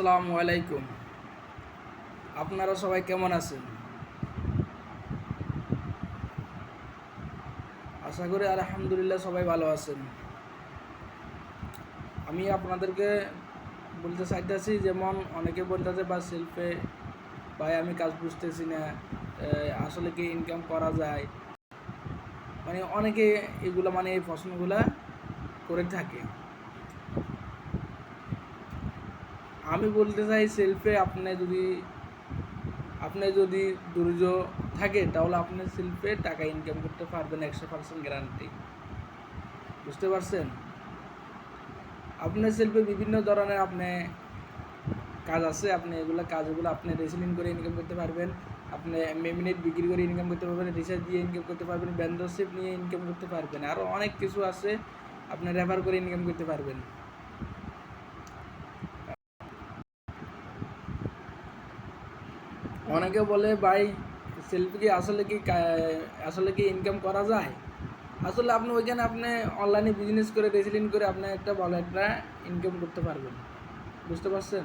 আসসালামু আলাইকুম। আপনারা সবাই কেমন আছেন? আশা করি আলহামদুলিল্লাহ সবাই ভালো আছেন। আমি আপনাদেরকে বলতে চাইতেছি, যেমন অনেকে বলতেছে বা সেলফে ভাই আমি কাজ বুঝতেছি না, আসলে কি ইনকাম করা যায়, মানে অনেকে এগুলো মানে এই প্রশ্নগুলা করে থাকে। আমি বলতে চাই সেলফে আপনি যদি ধৈর্য থাকে তাহলে আপনি সেলফে টাকা ইনকাম করতে পারবেন, 100% গ্যারান্টি। বুঝতে পারছেন? আপনার সেলফে বিভিন্ন ধরনের কাজ আছে, আপনি কাজগুলো আপনি রেসেলিং করে ইনকাম করতে পারবেন, আপনি মিনিট বিক্রি করে ইনকাম করতে পারবেন, রিচার্জ দিয়ে ইনকাম করতে পারবেন, ভেন্ডরশিপ নিয়ে ইনকাম করতে পারবেন, আরও অনেক কিছু আছে আপনি রেফার করে ইনকাম করতে পারবেন। অনেকে বলে ভাই সেলফি কি আসলে কি ইনকাম করা যায়? আসলে আপনি অনলাইনে বিজনেস করে রেসেলিং করে আপনি একটা ভালো একটা ইনকাম করতে পারবেন। বুঝতে পারছেন?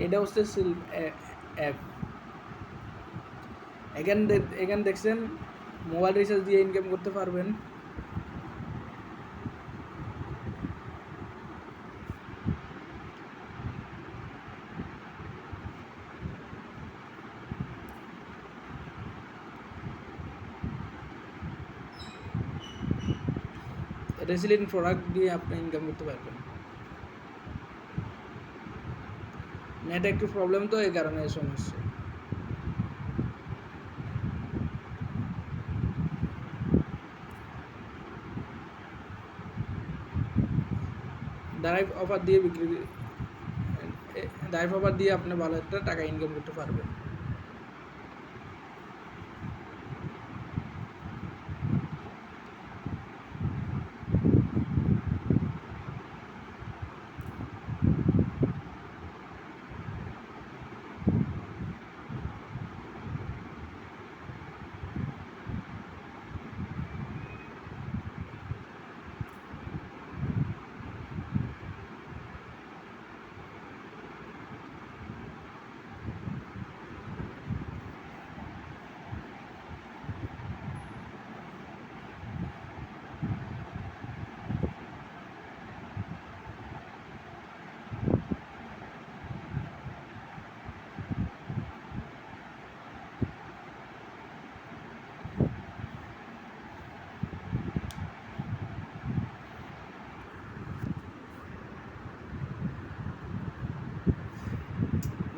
এটা হচ্ছে সেলফ অ্যাপ। এখানে দেখছেন মোবাইল রিচার্জ দিয়ে ইনকাম করতে পারবেন। রেসিলিয়েন্ট প্রোডাক্ট দিয়ে আপনি ইনকাম করতে পারবেন। নেট একটু প্রবলেম, তো এই কারণে এই সমস্যা। ডাইরেক্ট অফার দিয়ে ডাইরেক্ট অফার দিয়ে আপনি ভালো একটা টাকা ইনকাম করতে পারবেন।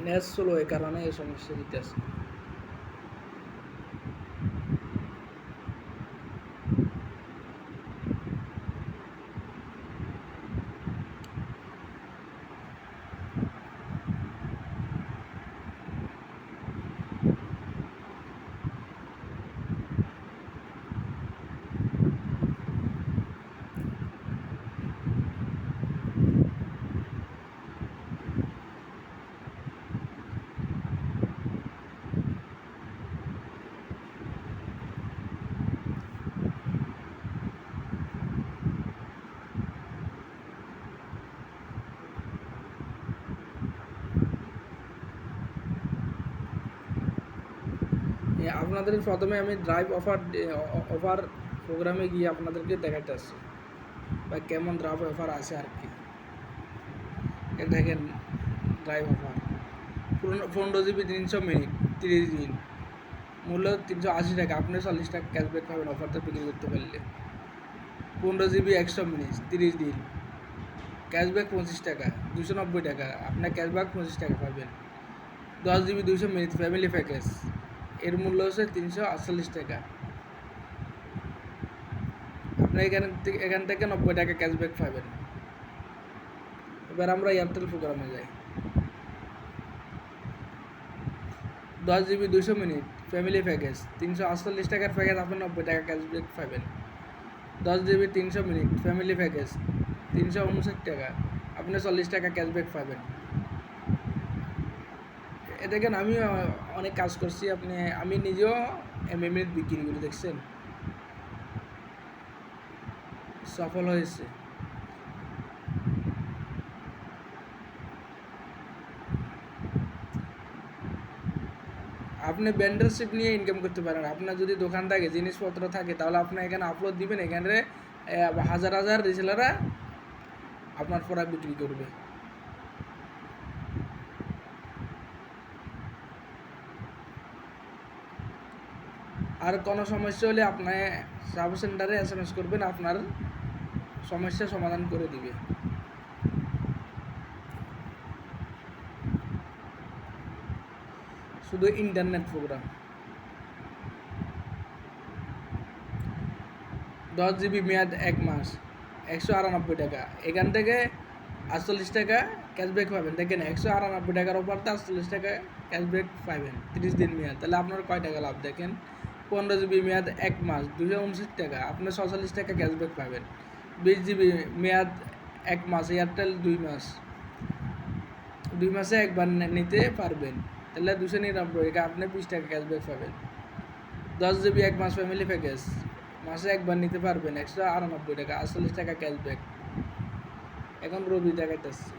নেট স্লো, এই কারণে এই সমস্যা দিতেছে। আপনাদের প্রথমে আমি ড্রাইভ অফার প্রোগ্রামে গিয়ে আপনাদেরকে দেখাইতে আসছি বা কেমন ড্রাইভ অফার আছে আর কি। দেখেন ড্রাইভ অফার 15 GB 300 মিনিট 30 দিন, মূল্য 380 টাকা। আপনি 40 টাকা ক্যাশব্যাক পাবেন অফারটা বিক্রি করতে পারলে। 15 GB 100 মিনিট 30 দিন, ক্যাশব্যাক 25 টাকা, 290 টাকা। আপনার ক্যাশব্যাক 25 টাকা পাবেন। 10 GB 200 মিনিট ফ্যামিলি প্যাকেজ, এর মূল্য হচ্ছে 348 টাকা। আপনি এখান থেকে 90 টাকা ক্যাশব্যাক পাবেন। এবার আমরা এয়ারটেল প্রোগ্রামে যাই। 10 GB 200 মিনিট ফ্যামিলি প্যাকেজ, 348 টাকার প্যাকেজ, আপনি 90 টাকা ক্যাশব্যাক পাবেন। 10 GB 300 মিনিট ফ্যামিলি প্যাকেজ, 359 টাকা, আপনি 40 টাকা ক্যাশব্যাক পাবেন। এ দেখেন আমি অনেক কাজ করছি, আমি নিজেও মিনিট বিক্রি করে দেখছেন, সফল হয়েছে। আপনি ভেন্ডরশিপ নিয়ে ইনকাম করতে পারেন। আপনার যদি দোকান থাকে, জিনিসপত্র থাকে, তাহলে আপনি এখানে আপলোড দিবেন, এখানে হাজার হাজার রিসেলাররা আপনার প্রোডাক্ট বিক্রি করবে। আর কোনো সমস্যা হলে আপনি সাব সেন্টারে SMS করবেন, আপনার সমস্যা সমাধান করে দিবে। শুধু ইন্টারনেট প্রোগ্রাম, 10 GB মেয়াদ 1 মাস, 198 টাকা। এখান থেকে 48 টাকা ক্যাশব্যাক পাবেন। দেখেন 198 টাকার অফারতে 48 টাকা ক্যাশব্যাক পাবেন 30 দিন মেয়াদ। তাহলে আপনার কয় টাকা লাভ দেখেন। 15 GB মেয়াদ 1 মাস, 259 টাকা, আপনি 46 টাকা ক্যাশব্যাক পাবেন। 20 GB মেয়াদ 1 মাস, এয়ারটেল 2 মাস, 2 মাসে একবার নিতে পারবেন। তাহলে 299 টাকা, আপনি 20 টাকা ক্যাশব্যাক পাবেন। 10 GB 1 মাস ফ্যামিলি প্যাকেজ, মাসে একবার নিতে পারবেন, 198 টাকা, 48 টাকা ক্যাশব্যাক। এখন রবি দেখাইতেছি।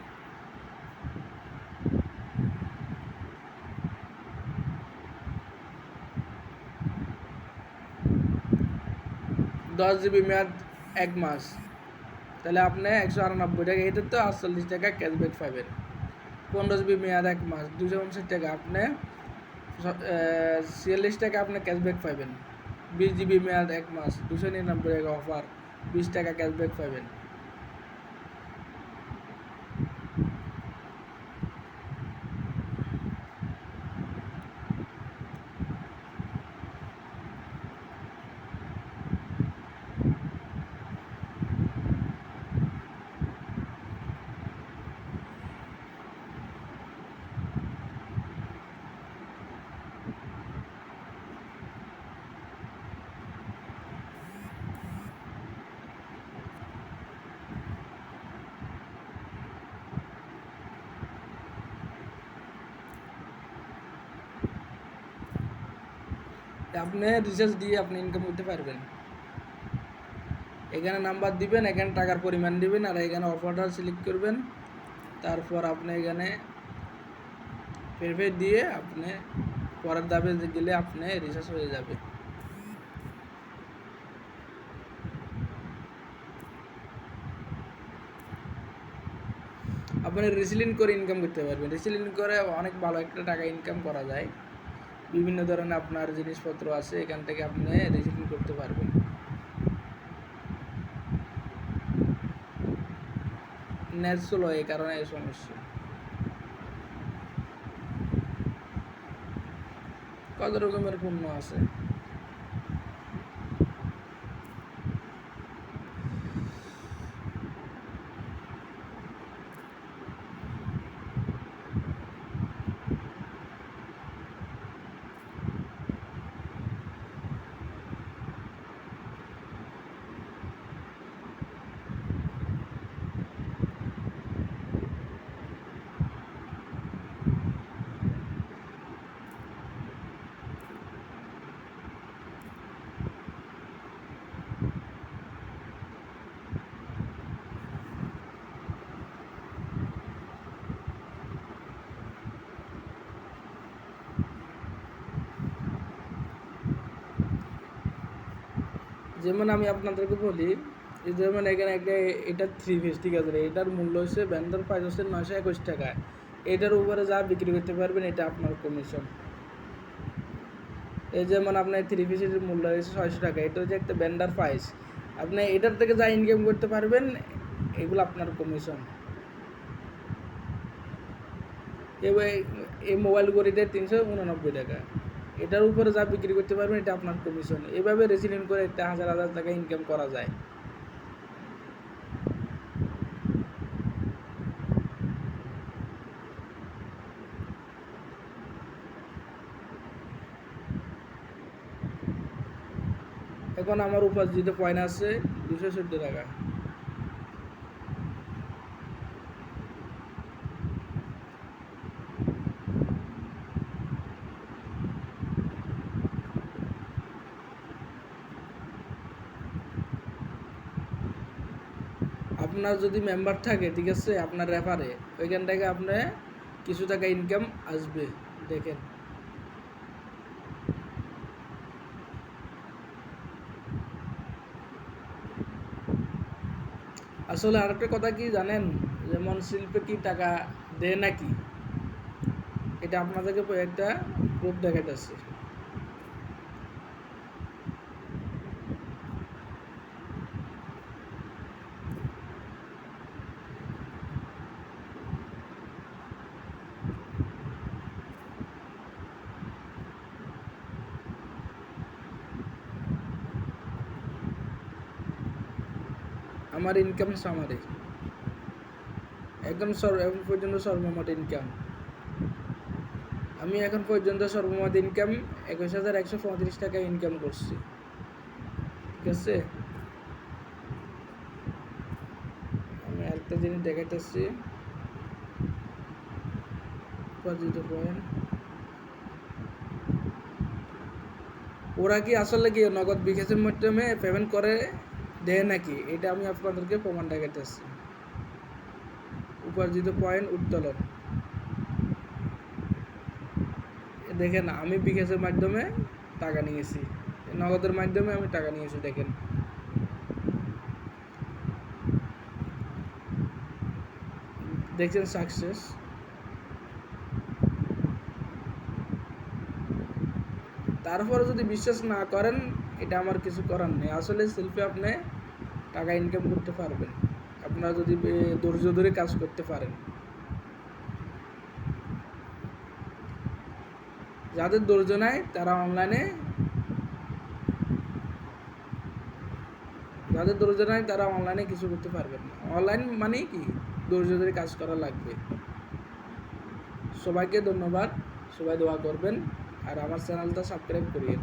10 GB মেয়াদ 1 মাস, তাহলে আপনি 198 টাকা, এটা তো 48 টাকা ক্যাশব্যাক পাবেন। 15 GB মেয়াদ 1 মাস, 259 টাকা, আপনি 46 টাকা আপনি ক্যাশব্যাক পাবেন। 20 GB মেয়াদ 1 মাস, 299 টাকা অফার, 20 টাকা ক্যাশব্যাক পাবেন। আপনি রিচার্জ দিয়ে আপনি ইনকাম করতে পারবেন। এখানে নাম্বার দিবেন, এখানে টাকার পরিমাণ দিবেন, আর এখানে অফারটা সিলেক্ট করবেন। তারপর আপনি এখানে ভেরিফাই দিয়ে আপনি পরের ধাপে গেলে আপনি রিচার্জ হয়ে যাবে। আপনি রিসেলিং করে ইনকাম করতে পারবেন। রিসেলিং করে অনেক ভালো একটা টাকা ইনকাম করা যায়। বিভিন্ন ধরনের আপনার জিনিসপত্র আছে, এখান থেকে আপনি রিসেলিং করতে পারবেন। নেট স্লো, এই কারণে এই সমস্যা। কত রকমের পণ্য আছে। যেমন আমি আপনাদেরকে বলি, যেমন এখানে একটা, এটা 3 পিস, ঠিক আছে, এটার মূল্য হচ্ছে ভেন্ডর প্রাইস হচ্ছে 921 টাকা। এটার উপরে যা বিক্রি করতে পারবেন এটা আপনার কমিশন। এই যেমন আপনার 3 পিসের মূল্য হচ্ছে 600 টাকা, এটা হচ্ছে একটা ভেন্ডার প্রাইস। আপনি এটার থেকে যা ইনকাম করতে পারবেন এগুলো আপনার কমিশন। এই মোবাইল গড়িতে 389 টাকা, এটার উপরে যা বিক্রি করতে পারবেন এটা আপনার কমিশন। এভাবে রেসিলিং করে একটা হাজার হাজার টাকা ইনকাম করা যায়। এখন আমার উপার্জিত পয়েন্ট আছে 214 টাকা। আপনার যদি মেম্বার থাকে, ঠিক আছে, আপনার রেফারে, ওইখান থেকে আপনি কিছু টাকা ইনকাম আসবে। দেখেন আসলে আরেকটা কথা কি জানেন, যেমন শিল্পে কি টাকা দেয় নাকি, এটা আপনাদেরকে একটা প্রুফ দেখাইতেছে। আমার ইনকাম সামারি এখন এখন পর্যন্ত সর্বমোট ইনকাম, আমি এখন পর্যন্ত সর্বমোট ইনকাম 21,135 টাকা ইনকাম করছি। ঠিক আছে, আমি আরেকটা জিনিস দেখাইতেছি। উপার্জিত পয়েন্ট ওরা কি আসলে কি নগদ বিকাশের মাধ্যমে পেমেন্ট করে দেয় নাকি, এটা আমি আপনাদেরকে প্রমাণ দেখাইতেছি। উপার্জিত পয়েন্ট উত্তোলন দেখেন, আমি বিকাশের মাধ্যমে টাকা নিয়েছি, নগদের মাধ্যমে আমি টাকা নিয়েছি। দেখেন দেখছেন সাকসেস। তারপরে যদি বিশ্বাস না করেন, এটা আমার কিছু করার নেই। আসলে শিল্পে আপনি টাকা ইনকাম করতে পারবেন আপনারা যদি ধৈর্য ধরে কাজ করতে পারেন। যাদের ধৈর্য নাই তারা অনলাইনে, যাদের ধৈর্য নাই তারা অনলাইনে কিছু করতে পারবেন না। অনলাইন মানে কি, ধৈর্য ধরে কাজ করা লাগবে। সবাইকে ধন্যবাদ, সবাই দোয়া করবেন আর আমার চ্যানেলটা সাবস্ক্রাইব করিয়েন।